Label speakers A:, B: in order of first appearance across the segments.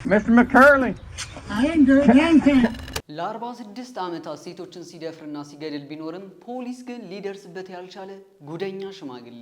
A: Mr. McCurley.
B: I ain't doing anything.
C: ለ46 ዓመታት ሴቶችን ሲደፍርና ሲገድል ቢኖርም ፖሊስ ግን ሊደርስበት ያልቻለ ጉደኛ ሽማግሌ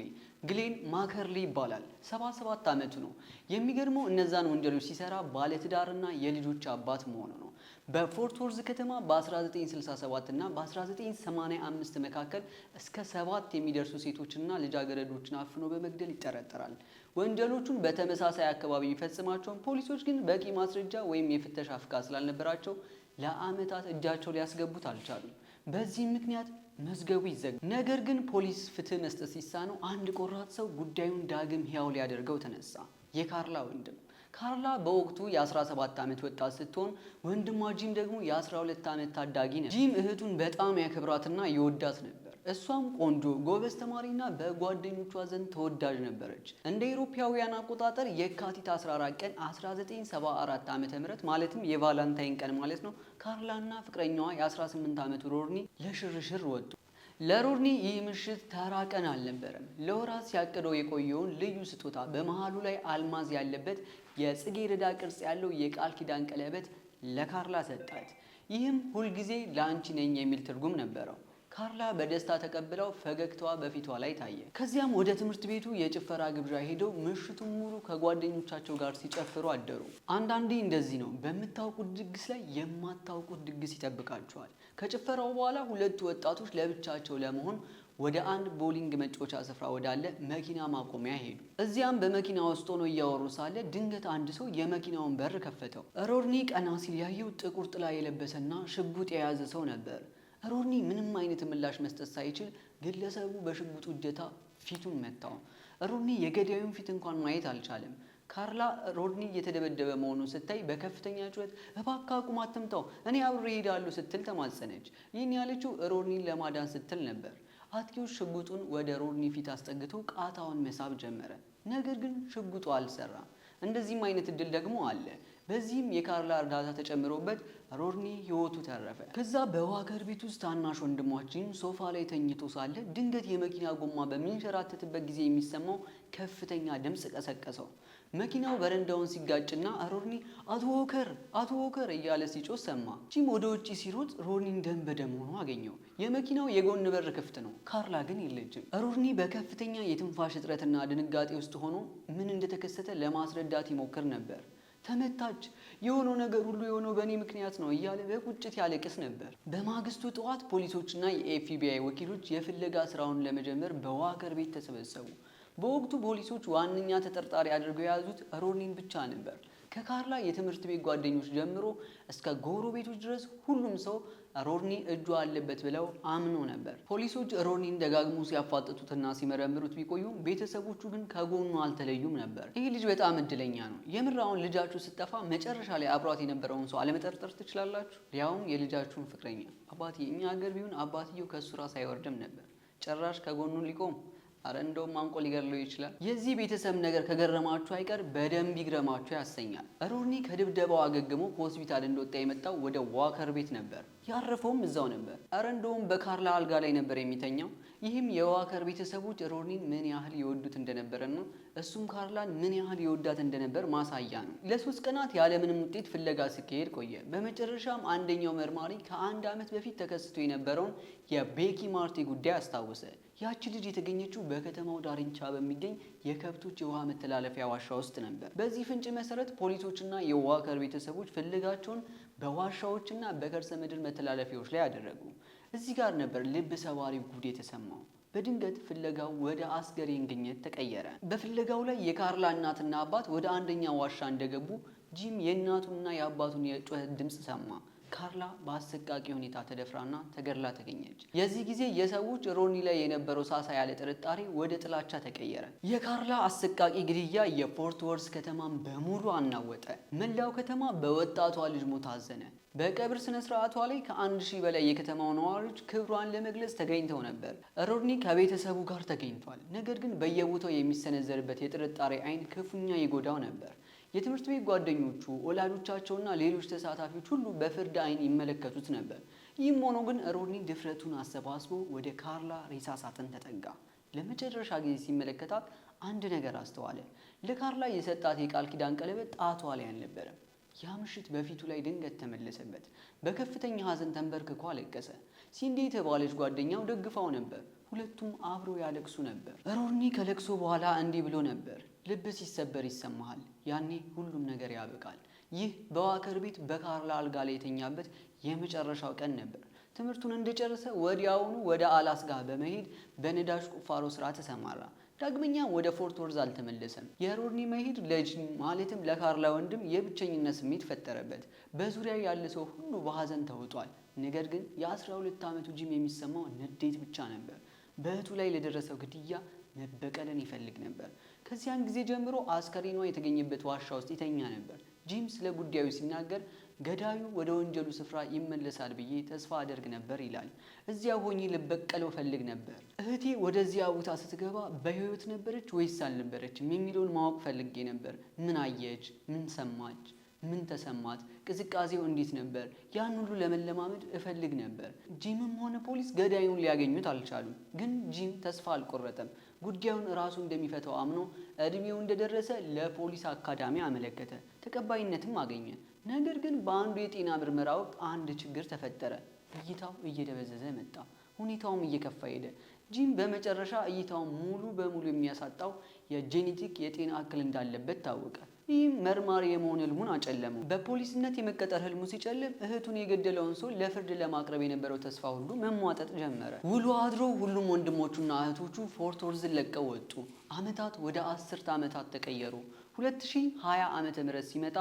C: ግሌን ማከርሊ ይባላል። 77 ዓመቱ ነው። የሚገርመው እነዛን ወንጀሎች ሲሰራ ባለትዳርና የልጆች አባት መሆኑ ነው። በፎርት ወርዝ ከተማ በ1967 እና በ1985 መካከል እስከ 7 የሚደርሱ ሴቶችና ልጃገረዶችን አፍኖ በመግደል ይጠረጠራል። ወንጀሎቹን በተመሳሳይ አካባቢ የሚፈጽማቸውን ፖሊሶች ግን በቂ ማስረጃ ወይም የፍተሻ ፍቃድ ስላልነበራቸው ለዓመታት እጃቸው ሊያስገቡት አልቻሉም። በዚህ ምክንያት መዝገቡ ይዘጋል። ነገር ግን ፖሊስ ፍትህ መስጠት ሲሳነው አንድ ቆራጥ ሰው ጉዳዩን ዳግም ሕያው ሊያደርገው ተነሳ። የካርላ ወንድም ካርላ በወቅቱ የ17 ዓመት ወጣት ስትሆን ወንድሟ ጂም ደግሞ የ12 ዓመት ታዳጊ ነበር። ጂም እህቱን በጣም ያከብራትና ይወዳት ነበር። እሷም ቆንጆ ጎበዝ ተማሪና በጓደኞቿ ዘንድ ተወዳጅ ነበረች። እንደ አውሮፓውያን አቆጣጠር የካቲት 14 ቀን 1974 ዓ.ም ማለትም የቫላንታይን ቀን ማለት ነው፣ ካርላና ፍቅረኛዋ የ18 ዓመቱ ሮርኒ ለሽርሽር ወጡ። ለሮርኒ ይህ ምሽት ተራ ቀን አልነበረም። ለወራት ሲያቅደው የቆየውን ልዩ ስጦታ በመሃሉ ላይ አልማዝ ያለበት የጽጌረዳ ቅርጽ ያለው የቃል ኪዳን ቀለበት ለካርላ ሰጣት። ይህም ሁልጊዜ ለአንቺ ነኝ የሚል ትርጉም ነበረው። ካርላ በደስታ ተቀብለው ፈገግታዋ በፊቷ ላይ ታየ። ከዚያም ወደ ትምህርት ቤቱ የጭፈራ ግብዣ ሄደው ምሽቱን ሙሉ ከጓደኞቻቸው ጋር ሲጨፍሩ አደሩ። አንዳንዴ እንደዚህ ነው፣ በምታውቁት ድግስ ላይ የማታውቁት ድግስ ይጠብቃቸዋል። ከጭፈራው በኋላ ሁለቱ ወጣቶች ለብቻቸው ለመሆን ወደ አንድ ቦሊንግ መጫወቻ ስፍራ ወዳለ መኪና ማቆሚያ ሄዱ። እዚያም በመኪና ውስጥ ሆነው እያወሩ ሳለ ድንገት አንድ ሰው የመኪናውን በር ከፈተው። ሮርኒ ቀና ሲል ያየው ጥቁር ጥላ የለበሰና ሽጉጥ የያዘ ሰው ነበር። ሮርኒ ምንም አይነት ምላሽ መስጠት ሳይችል ግለሰቡ በሽጉጡ እጀታ ፊቱን መታው። ሮርኒ የገዳዩን ፊት እንኳን ማየት አልቻለም። ካርላ ሮርኒ እየተደበደበ መሆኑን ስታይ በከፍተኛ ጩኸት እባክህ አቁም፣ አትምታው፣ እኔ አብሬ እሄዳለሁ ስትል ተማጸነች። ይህን ያለችው ሮርኒን ለማዳን ስትል ነበር። አጥቂው ሽጉጡን ወደ ሮርኒ ፊት አስጠግቶ ቃታውን መሳብ ጀመረ። ነገር ግን ሽጉጡ አልሰራም። እንደዚህም አይነት እድል ደግሞ አለ። በዚህም የካርላ እርዳታ ተጨምሮበት ሮርኒ ህይወቱ ተረፈ። ከዛ በዋከር ቤት ውስጥ ታናሽ ወንድሟችን ሶፋ ላይ ተኝቶ ሳለ ድንገት የመኪና ጎማ በሚንሸራተትበት ጊዜ የሚሰማው ከፍተኛ ድምፅ ቀሰቀሰው። መኪናው በረንዳውን ሲጋጭና ሮርኒ አቶ ዎከር እያለ ሲጮህ ሰማ። ጂም ወደ ውጭ ሲሮጥ ሮርኒን ደም በደም ሆኖ አገኘው። የመኪናው የጎን በር ክፍት ነው። ካርላ ግን የለችም። ሮርኒ በከፍተኛ የትንፋሽ እጥረትና ድንጋጤ ውስጥ ሆኖ ምን እንደተከሰተ ለማስረዳት ይሞክር ነበር። ተመታች፣ የሆነው ነገር ሁሉ የሆነው በእኔ ምክንያት ነው እያለ በቁጭት ያለቅስ ነበር። በማግስቱ ጠዋት ፖሊሶችና የኤፍቢአይ ወኪሎች የፍለጋ ስራውን ለመጀመር በዋከር ቤት ተሰበሰቡ። በወቅቱ ፖሊሶች ዋነኛ ተጠርጣሪ አድርገው የያዙት ሮርኒን ብቻ ነበር። ከካርላ የትምህርት ቤት ጓደኞች ጀምሮ እስከ ጎረቤቶች ድረስ ሁሉም ሰው ሮርኒ እጁ አለበት ብለው አምኖ ነበር። ፖሊሶች ሮርኒን ደጋግሞ ሲያፋጥጡትና ሲመረምሩት ቢቆዩ ቤተሰቦቹ ግን ከጎኑ አልተለዩም ነበር። ይህ ልጅ በጣም እድለኛ ነው። የምር አሁን ልጃችሁ ስትጠፋ መጨረሻ ላይ አብሯት የነበረውን ሰው አለመጠርጠር ትችላላችሁ? ያውም የልጃችሁን ፍቅረኛ። አባቴ እኛ ሀገር ቢሆን አባትየው ከሱ ራስ አይወርድም ነበር፣ ጭራሽ ከጎኑ ሊቆም። አረ እንደውም አንቆ ሊገድለው ይችላል። የዚህ ቤተሰብ ነገር ከገረማችሁ አይቀር በደንብ ይግረማችሁ ያሰኛል። ሮርኒ ከድብደባው አገግሞ ከሆስፒታል እንደወጣ የመጣው ወደ ዋከር ቤት ነበር። ያረፈውም እዛው ነበር። አረ እንደውም በካርላ አልጋ ላይ ነበር የሚተኛው። ይህም የዋከር ቤተሰቦች ሮርኒን ምን ያህል ይወዱት እንደነበረና እሱም ካርላን ምን ያህል ይወዳት እንደነበር ማሳያ ነው። ለ3 ቀናት ያለምንም ውጤት ፍለጋ ሲካሄድ ቆየ። በመጨረሻም አንደኛው መርማሪ ከ1 ዓመት በፊት ተከስቶ የነበረውን የቤኪ ማርቴ ጉዳይ አስታወሰ። ያቺ ልጅ የተገኘችው በከተማው ዳርቻ በሚገኝ የከብቶች የውሃ መተላለፊያ ዋሻ ውስጥ ነበር። በዚህ ፍንጭ መሰረት ፖሊሶችና የዋከር ቤተሰቦች ፍለጋቸውን በዋሻዎችና በከርሰ ምድር መተላለፊያዎች ላይ አደረጉ። እዚህ ጋር ነበር ልብ ሰባሪ ጉድ የተሰማው። በድንገት ፍለጋው ወደ አስገሬን ግኝት ተቀየረ። በፍለጋው ላይ የካርላ እናትና አባት ወደ አንደኛ ዋሻ እንደገቡ ጂም የእናቱንና የአባቱን የጩኸት ድምፅ ሰማ። ካርላ በአሰቃቂ ሁኔታ ተደፍራና ተገድላ ተገኘች። የዚህ ጊዜ የሰዎች ሮርኒ ላይ የነበረው ሳሳ ያለ ጥርጣሬ ወደ ጥላቻ ተቀየረ። የካርላ አሰቃቂ ግድያ የፎርት ወርዝ ከተማን በሙሉ አናወጠ። መላው ከተማ በወጣቷ ልጅ ሞት አዘነ። በቀብር ስነ ስርዓቷ ላይ ከ1000 በላይ የከተማው ነዋሪዎች ክብሯን ለመግለጽ ተገኝተው ነበር። ሮርኒ ከቤተሰቡ ጋር ተገኝቷል። ነገር ግን በየቦታው የሚሰነዘርበት የጥርጣሬ አይን ክፉኛ ይጎዳው ነበር። የትምህርት ቤት ጓደኞቹ፣ ወላጆቻቸውና ሌሎች ተሳታፊዎች ሁሉ በፍርድ አይን ይመለከቱት ነበር። ይህም ሆኖ ግን ሮርኒ ድፍረቱን አሰባስቦ ወደ ካርላ ሬሳ ሳጥን ተጠጋ። ለመጨረሻ ጊዜ ሲመለከታት አንድ ነገር አስተዋለ። ለካርላ የሰጣት የቃል ኪዳን ቀለበት ጣቷ ላይ አልነበረም። ያ ምሽት በፊቱ ላይ ድንገት ተመለሰበት። በከፍተኛ ሐዘን ተንበርክኮ አለቀሰ። ሲንዲ የተባለች ጓደኛው ደግፋው ነበር። ሁለቱም አብረው ያለቅሱ ነበር። ሮርኒ ከለቅሶ በኋላ እንዲህ ብሎ ነበር፣ ልብ ሲሰበር ይሰማሃል፣ ያኔ ሁሉም ነገር ያበቃል። ይህ በዋከር ቤት በካርላ አልጋ ላይ የተኛበት የመጨረሻው ቀን ነበር። ትምህርቱን እንደጨረሰ ወዲያውኑ ወደ አላስካ በመሄድ በነዳጅ ቁፋሮ ስራ ተሰማራ። ዳግመኛ ወደ ፎርት ወርዝ አልተመለሰም። የሮርኒ መሄድ ለጂም ማለትም ለካርላ ወንድም የብቸኝነት ስሜት ፈጠረበት። በዙሪያው ያለ ሰው ሁሉ በሐዘን ተውጧል። ነገር ግን የ12 ዓመቱ ጂም የሚሰማው ንዴት ብቻ ነበር። በእህቱ ላይ ለደረሰው ግድያ መበቀልን ይፈልግ ነበር። ከዚያን ጊዜ ጀምሮ አስከሬኗ የተገኘበት ዋሻ ውስጥ ይተኛ ነበር። ጂም ስለ ጉዳዩ ሲናገር ገዳዩ ወደ ወንጀሉ ስፍራ ይመለሳል ብዬ ተስፋ አደርግ ነበር ይላል። እዚያ ሆኜ ልበቀለው ፈልግ ነበር። እህቴ ወደዚያ ቦታ ስትገባ በህይወት ነበረች ወይስ አልነበረችም የሚለውን ማወቅ ፈልጌ ነበር። ምን አየች? ምን ሰማች? ምን ተሰማት? ቅዝቃዜው እንዴት ነበር? ያን ሁሉ ለመለማመድ እፈልግ ነበር። ጂምም ሆነ ፖሊስ ገዳዩን ሊያገኙት አልቻሉም። ግን ጂም ተስፋ አልቆረጠም። ጉዳዩን ራሱ እንደሚፈታው አምኖ እድሜው እንደደረሰ ለፖሊስ አካዳሚ አመለከተ። ተቀባይነትም አገኘ። ነገር ግን በአንዱ የጤና ምርመራ ወቅት አንድ ችግር ተፈጠረ። እይታው እየደበዘዘ መጣ። ሁኔታውም እየከፋ ሄደ። ጂም በመጨረሻ እይታውን ሙሉ በሙሉ የሚያሳጣው የጄኔቲክ የጤና እክል እንዳለበት ታወቀ። ይህም መርማሪ የመሆን ህልሙን አጨለመው። በፖሊስነት የመቀጠር ህልሙ ሲጨልም እህቱን የገደለውን ሰው ለፍርድ ለማቅረብ የነበረው ተስፋ ሁሉ መሟጠጥ ጀመረ። ውሎ አድሮ ሁሉም ወንድሞቹና እህቶቹ ፎርት ወርዝን ለቀው ወጡ። ዓመታት ወደ 10 ዓመታት ተቀየሩ። 2020 ዓመተ ምህረት ሲመጣ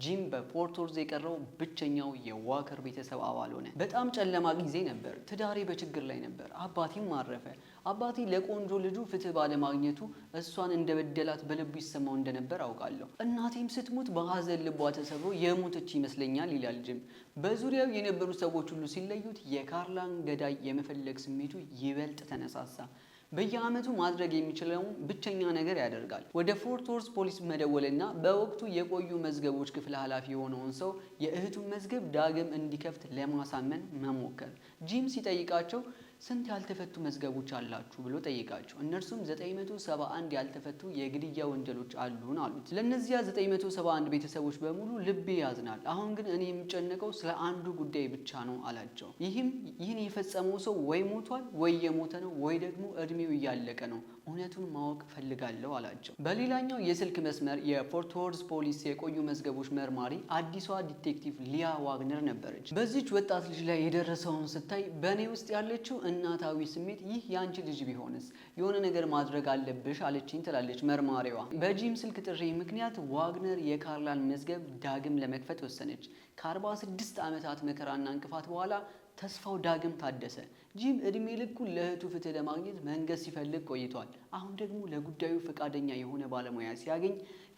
C: ጂም በፎርት ወርዝ የቀረው ብቸኛው የዋከር ቤተሰብ አባል ሆነ። በጣም ጨለማ ጊዜ ነበር። ትዳሬ በችግር ላይ ነበር። አባቴም አረፈ። አባቴ ለቆንጆ ልጁ ፍትህ ባለማግኘቱ እሷን እንደበደላት በልቡ ይሰማው እንደነበር አውቃለሁ። እናቴም ስትሞት በሐዘን ልቧ ተሰብሮ የሞተች ይመስለኛል ይላል ጂም። በዙሪያው የነበሩ ሰዎች ሁሉ ሲለዩት የካርላን ገዳይ የመፈለግ ስሜቱ ይበልጥ ተነሳሳ። በየዓመቱ ማድረግ የሚችለው ብቸኛ ነገር ያደርጋል። ወደ ፎርት ወርዝ ፖሊስ መደወልና በወቅቱ የቆዩ መዝገቦች ክፍል ኃላፊ የሆነውን ሰው የእህቱን መዝገብ ዳግም እንዲከፍት ለማሳመን መሞከር። ጂም ሲጠይቃቸው ስንት ያልተፈቱ መዝገቦች አላችሁ ብሎ ጠይቃቸው። እነርሱም 971 ያልተፈቱ የግድያ ወንጀሎች አሉን አሉት። ለእነዚያ 971 ቤተሰቦች በሙሉ ልቤ ያዝናል። አሁን ግን እኔ የሚጨነቀው ስለ አንዱ ጉዳይ ብቻ ነው አላቸው። ይህን የፈጸመው ሰው ወይ ሞቷል ወይ የሞተ ነው ወይ ደግሞ እድሜው እያለቀ ነው። እውነቱን ማወቅ ፈልጋለሁ አላቸው። በሌላኛው የስልክ መስመር የፎርት ወርዝ ፖሊስ የቆዩ መዝገቦች መርማሪ አዲሷ ዲቴክቲቭ ሊያ ዋግነር ነበረች። በዚች ወጣት ልጅ ላይ የደረሰውን ስታይ በእኔ ውስጥ ያለችው እናታዊ ስሜት ይህ የአንቺ ልጅ ቢሆንስ የሆነ ነገር ማድረግ አለብሽ አለችኝ ትላለች መርማሪዋ። በጂም ስልክ ጥሪ ምክንያት ዋግነር የካርላን መዝገብ ዳግም ለመክፈት ወሰነች። ከ46 ዓመታት መከራና እንቅፋት በኋላ ተስፋው ዳግም ታደሰ። ጂም እድሜ ልኩን ለእህቱ ፍትህ ለማግኘት መንገድ ሲፈልግ ቆይቷል። አሁን ደግሞ ለጉዳዩ ፈቃደኛ የሆነ ባለሙያ ሲያገኝ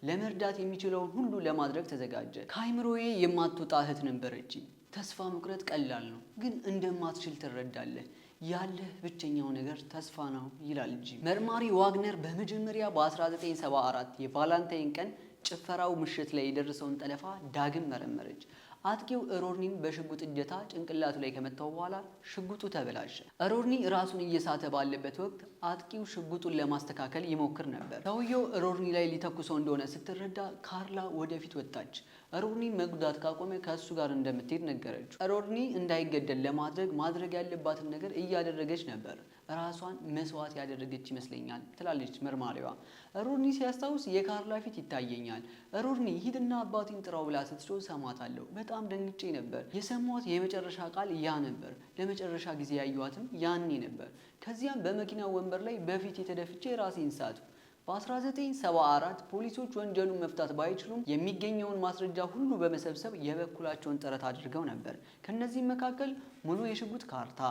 C: ለመርዳት የሚችለውን ሁሉ ለማድረግ ተዘጋጀ። ከአይምሮዬ የማትወጣ እህት ነበረችኝ። ተስፋ መቁረጥ ቀላል ነው፣ ግን እንደማትችል ትረዳለህ። ያለህ ብቸኛው ነገር ተስፋ ነው ይላል ጂም። መርማሪ ዋግነር በመጀመሪያ በ1974 የቫላንታይን ቀን ጭፈራው ምሽት ላይ የደረሰውን ጠለፋ ዳግም መረመረች። አጥቂው ሮርኒን በሽጉጥ እጀታ ጭንቅላቱ ላይ ከመታው በኋላ ሽጉጡ ተበላሸ። ሮርኒ ራሱን እየሳተ ባለበት ወቅት አጥቂው ሽጉጡን ለማስተካከል ይሞክር ነበር። ሰውየው ሮርኒ ላይ ሊተኩሰው እንደሆነ ስትረዳ ካርላ ወደፊት ወጣች። ሮርኒ መጉዳት ካቆመ ከእሱ ጋር እንደምትሄድ ነገረችው። ሮርኒ እንዳይገደል ማድረግ ያለባትን ነገር እያደረገች ነበር። ራሷን መስዋዕት ያደረገች ይመስለኛል ትላለች መርማሪዋ። ሮርኒ ሲያስታውስ የካርላ ፊት ይታየኛል። ሮርኒ ሂድና አባቴን ጥራው ብላ ስትጮህ ሰማታለሁ። በጣም ደንግጬ ነበር። የሰማሁት የመጨረሻ ቃል ያ ነበር። ለመጨረሻ ጊዜ ያየኋትም ያኔ ነበር። ከዚያም በመኪናው ወንበር ላይ በፊት የተደፍቼ ራሴን ሳትኩ። በ1974 ፖሊሶች ወንጀሉን መፍታት ባይችሉም የሚገኘውን ማስረጃ ሁሉ በመሰብሰብ የበኩላቸውን ጥረት አድርገው ነበር። ከነዚህም መካከል ሙሉ የሽጉጥ ካርታ፣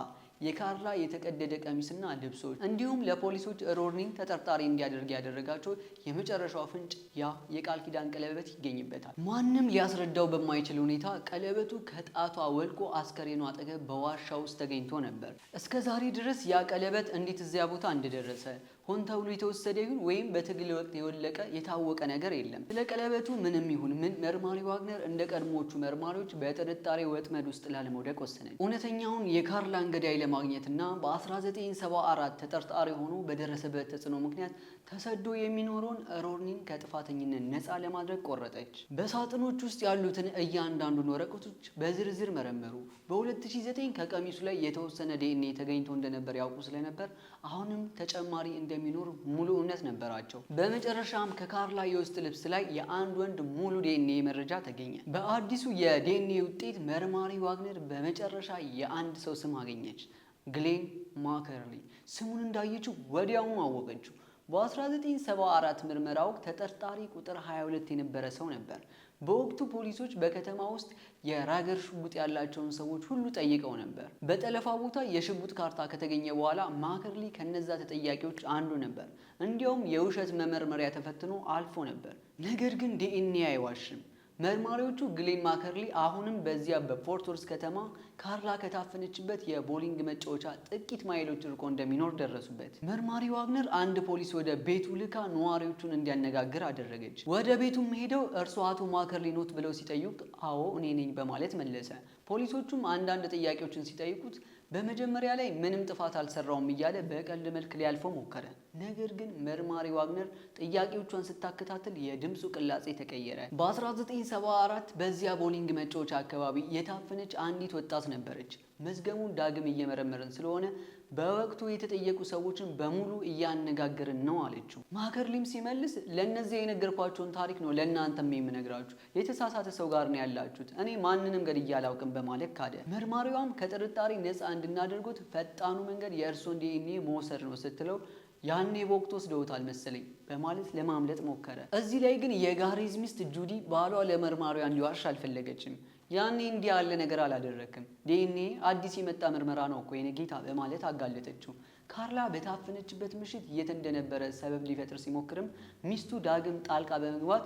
C: የካርላ የተቀደደ ቀሚስና ልብሶች እንዲሁም ለፖሊሶች ሮርኒን ተጠርጣሪ እንዲያደርግ ያደረጋቸው የመጨረሻው ፍንጭ ያ የቃል ኪዳን ቀለበት ይገኝበታል። ማንም ሊያስረዳው በማይችል ሁኔታ ቀለበቱ ከጣቷ ወልቆ አስከሬኗ አጠገብ በዋሻ ውስጥ ተገኝቶ ነበር። እስከ ዛሬ ድረስ ያ ቀለበት እንዴት እዚያ ቦታ እንደደረሰ ሆን ተብሎ የተወሰደ ይሁን ወይም በትግል ወቅት የወለቀ የታወቀ ነገር የለም። ስለ ቀለበቱ ምንም ይሁን ምን መርማሪ ዋግነር እንደ ቀድሞዎቹ መርማሪዎች በጥርጣሬ ወጥመድ ውስጥ ላለመውደቅ ወሰነች። እውነተኛውን የካርላን ገዳይ ለማግኘትና በ1974 ተጠርጣሪ ሆኖ በደረሰበት ተጽዕኖ ምክንያት ተሰዶ የሚኖረውን ሮድኒን ከጥፋተኝነት ነፃ ለማድረግ ቆረጠች። በሳጥኖች ውስጥ ያሉትን እያንዳንዱን ወረቀቶች በዝርዝር መረመሩ። በ2009 ከቀሚሱ ላይ የተወሰነ ዲኤንኤ ተገኝቶ እንደነበር ያውቁ ስለነበር አሁንም ተጨማሪ እንደሚኖር ሙሉ እምነት ነበራቸው። በመጨረሻም ከካርላ የውስጥ ልብስ ላይ የአንድ ወንድ ሙሉ ዲኤንኤ መረጃ ተገኘ። በአዲሱ የዲኤንኤ ውጤት መርማሪ ዋግነር በመጨረሻ የአንድ ሰው ስም አገኘች፣ ግሌን ማከርሊ። ስሙን እንዳየችው ወዲያውኑ አወቀችው። በ1974 ምርመራ ወቅት ተጠርጣሪ ቁጥር 22 የነበረ ሰው ነበር። በወቅቱ ፖሊሶች በከተማ ውስጥ የራገር ሽጉጥ ያላቸውን ሰዎች ሁሉ ጠይቀው ነበር። በጠለፋ ቦታ የሽጉጥ ካርታ ከተገኘ በኋላ ማከርሊ ከነዛ ተጠያቂዎች አንዱ ነበር። እንዲያውም የውሸት መመርመሪያ ተፈትኖ አልፎ ነበር። ነገር ግን ዲኤንኤ አይዋሽም። መርማሪዎቹ ግሌን ማከርሊ አሁንም በዚያ በፎርት ወርዝ ከተማ ካርላ ከታፈነችበት የቦሊንግ መጫወቻ ጥቂት ማይሎች ርቆ እንደሚኖር ደረሱበት። መርማሪ ዋግነር አንድ ፖሊስ ወደ ቤቱ ልካ ነዋሪዎቹን እንዲያነጋግር አደረገች። ወደ ቤቱም ሄደው እርሱ አቶ ማከርሊ ኖት ብለው ሲጠይቁት አዎ እኔ ነኝ በማለት መለሰ። ፖሊሶቹም አንዳንድ ጥያቄዎችን ሲጠይቁት በመጀመሪያ ላይ ምንም ጥፋት አልሰራውም እያለ በቀልድ መልክ ሊያልፈው ሞከረ። ነገር ግን መርማሪ ዋግነር ጥያቄዎቿን ስታከታተል የድምፁ ቅላጼ ተቀየረ። በ1974 በዚያ ቦሊንግ መጫወቻ አካባቢ የታፈነች አንዲት ወጣት ነበረች። መዝገቡን ዳግም እየመረመርን ስለሆነ በወቅቱ የተጠየቁ ሰዎችን በሙሉ እያነጋገርን ነው አለችው። ማከርሊም ሲመልስ ለእነዚያ የነገርኳቸውን ታሪክ ነው ለእናንተም የምነግራችሁ፣ የተሳሳተ ሰው ጋር ነው ያላችሁት፣ እኔ ማንንም ገድዬ አላውቅም በማለት ካደ። መርማሪዋም ከጥርጣሬ ነፃ እንድናደርጉት ፈጣኑ መንገድ የእርሶን ዲኤንኤ መውሰድ ነው ስትለው ያኔ በወቅቱ ወስደውታል መሰለኝ በማለት ለማምለጥ ሞከረ። እዚህ ላይ ግን የጋሬዝ ሚስት ጁዲ ባሏ ለመርማሪዋ እንዲዋሽ አልፈለገችም። ያኔ እንዲህ ያለ ነገር አላደረክም፣ ዲኤንኤ አዲስ የመጣ ምርመራ ነው እኮ የኔ ጌታ በማለት አጋለጠችው። ካርላ በታፈነችበት ምሽት የት እንደነበረ ሰበብ ሊፈጥር ሲሞክርም ሚስቱ ዳግም ጣልቃ በመግባት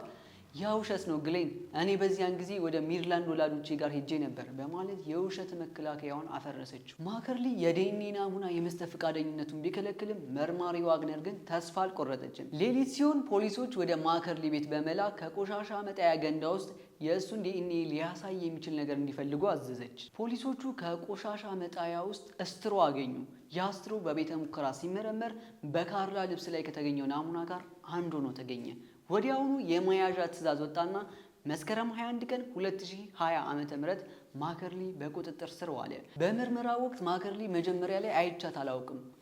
C: ያ ውሸት ነው ግሌን፣ እኔ በዚያን ጊዜ ወደ ሜሪላንድ ወላጆቼ ጋር ሄጄ ነበር በማለት የውሸት መከላከያውን አፈረሰችው። ማከርሊ የዲኤንኤ ናሙና የመስጠት ፈቃደኝነቱን ቢከለክልም መርማሪ ዋግነር ግን ተስፋ አልቆረጠችም። ሌሊት ሲሆን ፖሊሶች ወደ ማከርሊ ቤት በመላክ ከቆሻሻ መጣያ ገንዳ ውስጥ የእሱን ዲኤንኤ ሊያሳይ የሚችል ነገር እንዲፈልጉ አዘዘች። ፖሊሶቹ ከቆሻሻ መጣያ ውስጥ እስትሮ አገኙ። ያ እስትሮ በቤተ ሙከራ ሲመረመር በካርላ ልብስ ላይ ከተገኘው ናሙና ጋር አንድ ሆኖ ተገኘ። ወዲያውኑ የመያዣ ትዕዛዝ ወጣና መስከረም 21 ቀን 2020 ዓ.ም ማከርሊ በቁጥጥር ስር ዋለ። በምርመራ ወቅት ማከርሊ መጀመሪያ ላይ አይቻት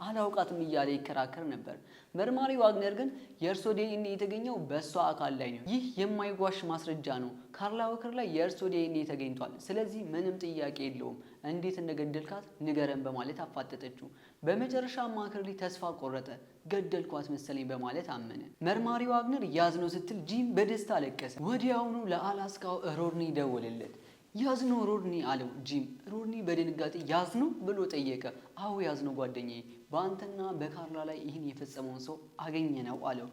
C: አላውቃትም እያለ ይከራከር ነበር። መርማሪ ዋግነር ግን የእርሶ ዲኤንኤ የተገኘው በእሷ አካል ላይ ነው፣ ይህ የማይዋሽ ማስረጃ ነው፣ ካርላ ወከር ላይ የእርሶ ዲኤንኤ ተገኝቷል፣ ስለዚህ ምንም ጥያቄ የለውም፣ እንዴት እንደገደልካት ንገረን በማለት አፋጠጠችው። በመጨረሻ ማከርሊ ተስፋ ቆረጠ። ገደልኳት መሰለኝ በማለት አመነ። መርማሪ ዋግነር ያዝነው ስትል ጂም በደስታ አለቀሰ። ወዲያውኑ ለአላስካው ሮድኒ ደወለለት። ያዝነው ሮድኒ አለው ጂም። ሮድኒ በድንጋጤ ያዝነው ብሎ ጠየቀ። አዎ ያዝነው ጓደኛዬ፣ በአንተና በካርላ ላይ ይህን የፈጸመውን ሰው አገኘነው አለው።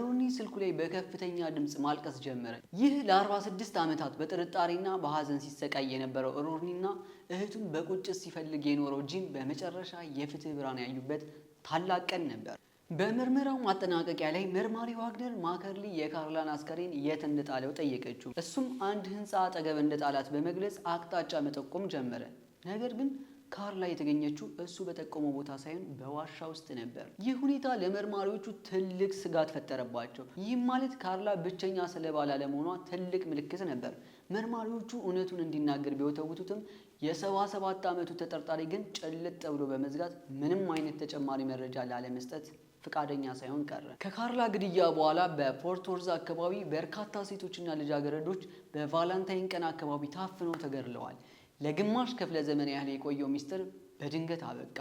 C: ሮድኒ ስልኩ ላይ በከፍተኛ ድምፅ ማልቀስ ጀመረ። ይህ ለ46 ዓመታት በጥርጣሬና በሐዘን ሲሰቃይ የነበረው ሮድኒና እህቱን በቁጭት ሲፈልግ የኖረው ጂም በመጨረሻ የፍትህ ብርሃን ያዩበት ታላቅ ቀን ነበር። በምርመራው ማጠናቀቂያ ላይ መርማሪ ዋግነር ማከርሊ የካርላን አስከሬን የት እንደጣለው ጠየቀችው። እሱም አንድ ህንፃ አጠገብ እንደጣላት በመግለጽ አቅጣጫ መጠቆም ጀመረ። ነገር ግን ካርላ የተገኘችው እሱ በጠቆመው ቦታ ሳይሆን በዋሻ ውስጥ ነበር። ይህ ሁኔታ ለመርማሪዎቹ ትልቅ ስጋት ፈጠረባቸው። ይህም ማለት ካርላ ብቸኛ ሰለባ ላለመሆኗ ትልቅ ምልክት ነበር። መርማሪዎቹ እውነቱን እንዲናገር ቢወተውቱትም የ77 ዓመቱ ተጠርጣሪ ግን ጭልጥ ብሎ በመዝጋት ምንም አይነት ተጨማሪ መረጃ ላለመስጠት ፍቃደኛ ሳይሆን ቀረ። ከካርላ ግድያ በኋላ በፎርት ወርዝ አካባቢ በርካታ ሴቶችና ልጃገረዶች በቫላንታይን ቀን አካባቢ ታፍነው ተገድለዋል። ለግማሽ ክፍለ ዘመን ያህል የቆየው ሚስጥር በድንገት አበቃ።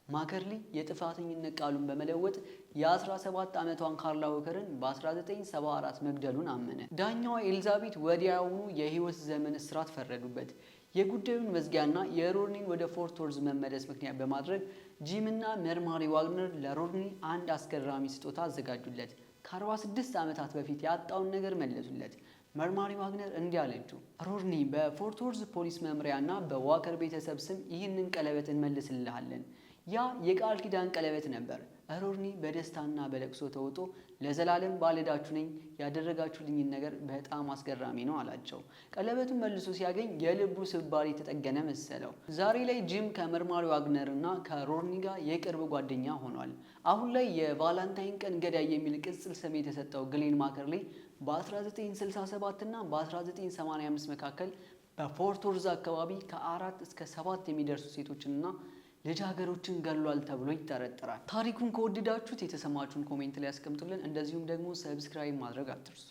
C: ማከርሊ የጥፋተኝነት ቃሉን በመለወጥ የ17 ዓመቷን ካርላ ወከርን በ1974 መግደሉን አመነ። ዳኛዋ ኤልዛቤት ወዲያውኑ የህይወት ዘመን እስራት ፈረዱበት። የጉዳዩን መዝጊያና የሮድኒን ወደ ፎርት ወርዝ መመለስ ምክንያት በማድረግ ጂምና መርማሪ ዋግነር ለሮድኒ አንድ አስገራሚ ስጦታ አዘጋጁለት። ከ46 ዓመታት በፊት ያጣውን ነገር መለሱለት። መርማሪ ዋግነር እንዲህ አለችው፣ ሮድኒ በፎርት ወርዝ ፖሊስ መምሪያና በዋከር ቤተሰብ ስም ይህንን ቀለበት እንመልስልሃለን። ያ የቃል ኪዳን ቀለበት ነበር። ሮርኒ በደስታና በለቅሶ ተውጦ ለዘላለም ባለዕዳችሁ ነኝ፣ ያደረጋችሁልኝን ነገር በጣም አስገራሚ ነው አላቸው። ቀለበቱን መልሶ ሲያገኝ የልቡ ስባሪ የተጠገነ መሰለው። ዛሬ ላይ ጂም ከመርማሪው ዋግነር እና ከሮርኒ ጋር የቅርብ ጓደኛ ሆኗል። አሁን ላይ የቫላንታይን ቀን ገዳይ የሚል ቅጽል ስም የተሰጠው ግሌን ማከርሊ በ1967 እና በ1985 መካከል በፎርት ወርዝ አካባቢ ከ4 እስከ 7 የሚደርሱ ሴቶችንና ልጃገረዶችን ገሏል ተብሎ ይጠረጠራል። ታሪኩን ከወደዳችሁት የተሰማችሁን ኮሜንት ላይ ያስቀምጡልን። እንደዚሁም ደግሞ ሰብስክራይብ ማድረግ አትርሱ።